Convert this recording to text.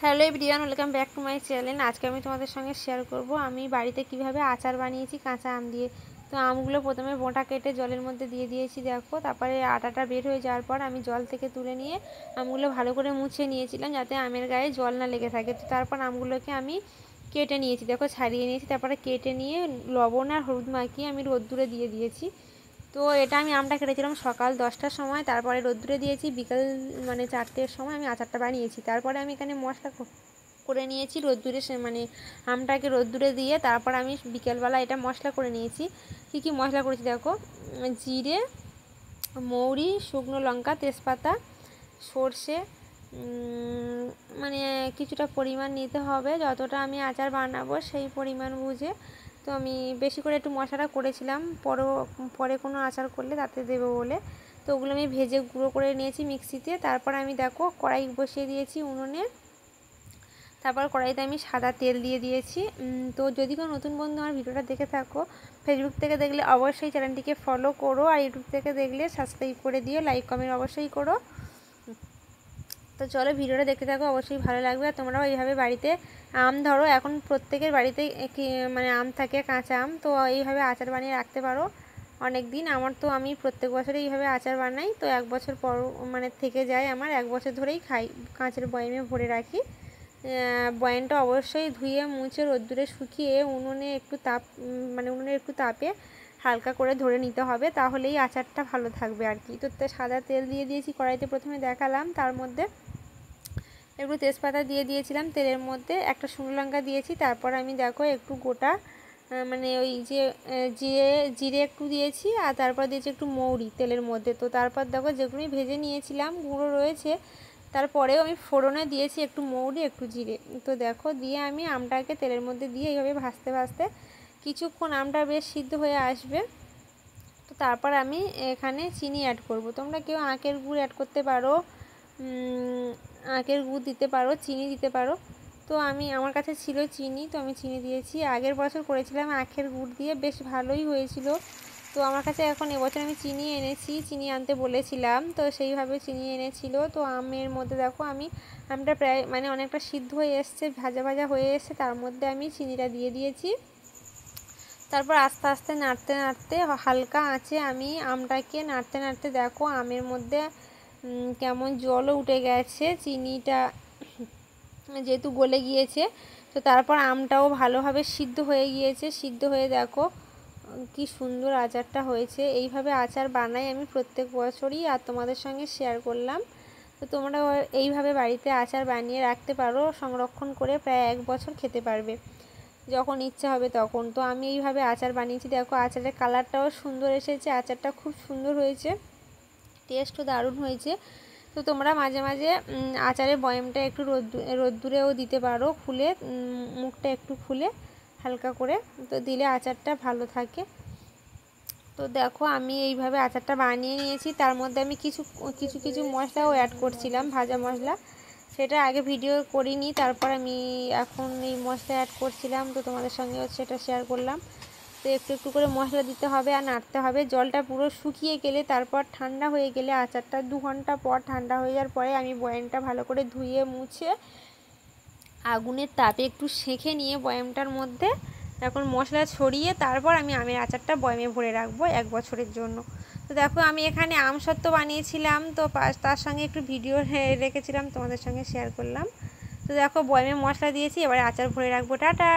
Hello everyone, welcome back to my channel. আজকে আমি তোমাদের সঙ্গে শেয়ার করব আমি বাড়িতে কিভাবে আচার বানিয়েছি কাঁচা আম দিয়ে। তো আমগুলো প্রথমে বোঁটা কেটে জলের মধ্যে দিয়ে দিয়েছি, দেখো। তারপরে আটাটা বের হয়ে যাওয়ার পর আমি জল থেকে তুলে নিয়ে আমগুলো ভালো করে মুছে নিয়েছিলাম যাতে আমের গায়ে জল না লেগে থাকে। তো তারপর আমগুলোকে আমি কেটে নিয়েছি, দেখো, ছাড়িয়ে নিয়েছি। তারপরে কেটে নিয়ে লবণ আর হলুদ মাখিয়ে আমি রোদ্দুরে দিয়ে দিয়েছি। তো এটা আমি আমটা কেটেছিলাম সকাল 10টার সময়, তারপরে রোদ্দুরে দিয়েছি বিকাল 4টের সময় আমি আচারটা বানিয়েছি। তারপরে আমি এখানে মশলা করে নিয়েছি রোদ্দুরে, আমটাকে রোদ্দুরে দিয়ে তারপর আমি বিকেলবেলা এটা মশলা করে নিয়েছি। কী কী মশলা করেছি দেখো, জিরে, মৌরি, শুকনো লঙ্কা, তেজপাতা, সর্ষে, কিছুটা পরিমাণ নিতে হবে, যতটা আমি আচার বানাবো সেই পরিমাণ বুঝে। তো আমি বেশি করে একটু মশলাটা করেছিলাম, পরে কোনো আচার করলে তাতে দেবো বলে। তো ওগুলো আমি ভেজে গুঁড়ো করে নিয়েছি মিক্সিতে। তারপর আমি দেখো কড়াই বসিয়ে দিয়েছি উনুনে। তারপর কড়াইতে আমি সাদা তেল দিয়ে দিয়েছি। তো যদি কোনো নতুন বন্ধু আমার ভিডিওটা দেখে থাকো, ফেসবুক থেকে দেখলে অবশ্যই চ্যানেলটিকে ফলো করো, আর ইউটিউব থেকে দেখলে সাবস্ক্রাইব করে দিও, লাইক কমেন্ট অবশ্যই করো। তো চলো ভিডিওটা দেখতে থাকো, অবশ্যই ভালো লাগবে। আর তোমরাও এইভাবে বাড়িতে আম ধরো, এখন প্রত্যেকের বাড়িতে আম থাকে, কাঁচা আম। তো এইভাবে আচার বানিয়ে রাখতে পারো অনেক দিন। আমি প্রত্যেক বছরে এইভাবে আচার বানাই, তো এক বছর পর থেকে যায়, আমার এক বছর ধরেই খাই, কাঁচের বয়ামে ভরে রাখি। বয়ামটা অবশ্যই ধুয়ে মুছে রোদ্দুরে শুকিয়ে উনুনের একটু তাপে হালকা করে ধরে নিতে হবে, তাহলেই আচারটা ভালো থাকবে আর কি। তো সাদা তেল দিয়ে দিয়েছি কড়াইতে, প্রথমে দেখালাম। তার মধ্যে একটু তেজপাতা দিয়ে দিয়েছিলাম তেলের মধ্যে, একটা শুকনো লঙ্কা দিয়েছি। তারপর আমি দেখো একটু গোটা ওই যে জিরে একটু দিয়েছি, আর তারপর দিয়েছি একটু মৌরি তেলের মধ্যে। তো তারপর দেখো যেগুলো আমি ভেজে নিয়েছিলাম গুঁড়ো রয়েছে, তারপরেও আমি ফোড়নে দিয়েছি একটু মৌরি, একটু জিরে। তো দেখো দিয়ে আমি আমটাকে তেলের মধ্যে দিয়ে এইভাবে ভাজতে ভাজতে কিছুক্ষণ আমটা বেশ সিদ্ধ হয়ে আসবে। তো তারপর আমি এখানে চিনি অ্যাড করব। তোমরা কেউ আখের গুড় অ্যাড করতে পারো, আখের গুড় দিতে পারো, চিনি দিতে পারো। তো আমার কাছে ছিল চিনি, তো আমি চিনি দিয়েছি। আগের বছর করেছিলাম আখের গুড় দিয়ে, বেশ ভালোই হয়েছিল। তো আমার কাছে এখন এবছর আমি চিনি এনেছি, চিনি আনতে বলেছিলাম, তো সেইভাবে চিনি এনেছিল। তো আমের মধ্যে দেখো আমটা প্রায় অনেকটা সিদ্ধ হয়ে এসছে, ভাজা ভাজা হয়ে এসছে, তার মধ্যে আমি চিনিটা দিয়ে দিয়েছি। তারপর আস্তে আস্তে নাড়তে নাড়তে হালকা আঁচে আমি আমটাকে নাড়তে নাড়তে দেখো আমের মধ্যে কেমন জলও উঠে গেছে, চিনিটা যেহেতু গলে গিয়েছে। তো তারপর আমটাও ভালোভাবে সিদ্ধ হয়ে গিয়েছে, সিদ্ধ হয়ে দেখো কি সুন্দর আচারটা হয়েছে। এইভাবে আচার বানাই আমি প্রত্যেক বছরই, আর তোমাদের সঙ্গে শেয়ার করলাম। তো তোমরা এইভাবে বাড়িতে আচার বানিয়ে রাখতে পারো, সংরক্ষণ করে প্রায় 1 বছর খেতে পারবে যখন ইচ্ছা হবে তখন। তো আমি এইভাবে আচার বানিয়েছি, দেখো আচারের কালারটাও সুন্দর এসেছে, আচারটা খুব সুন্দর হয়েছে, টেস্টও দারুণ হয়েছে। তো তোমরা মাঝে মাঝে আচারের বয়ামটা একটু রোদ্দুরেও দিতে পারো, খুলে মুখটা একটু খুলে হালকা করে, তো দিলে আচারটা ভালো থাকে। তো দেখো আমি এইভাবে আচারটা বানিয়ে নিয়েছি। তার মধ্যে আমি কিছু মশলাও অ্যাড করছিলাম, ভাজা মশলা, সেটা আগে ভিডিও করিনি। তারপর আমি এখন এই মশলা অ্যাড করছিলাম, তো তোমাদের সঙ্গে সেটা শেয়ার করলাম। তো একটু একটু করে মশলা দিতে হবে আর নাড়তে হবে। জলটা পুরো শুকিয়ে গেলে, তারপর ঠান্ডা হয়ে গেলে, আচারটা 2 ঘন্টা পর ঠান্ডা হয়ে যাওয়ার পরে আমি বয়ামটা ভালো করে ধুয়ে মুছে আগুনের তাপে একটু সেঁকে নিয়ে বয়ামটার মধ্যে এখন মশলা ছড়িয়ে তারপর আমি আমের আচারটা বয়ামে ভরে রাখবো 1 বছরের জন্য। তো দেখো আমি এখানে আমসত্ত্ব বানিয়েছিলাম, তো তার সঙ্গে একটু ভিডিও রেখেছিলাম, তোমাদের সঙ্গে শেয়ার করলাম। তো দেখো বয়ামে মশলা দিয়েছি, এবারে আচার ভরে রাখবো। টাটা।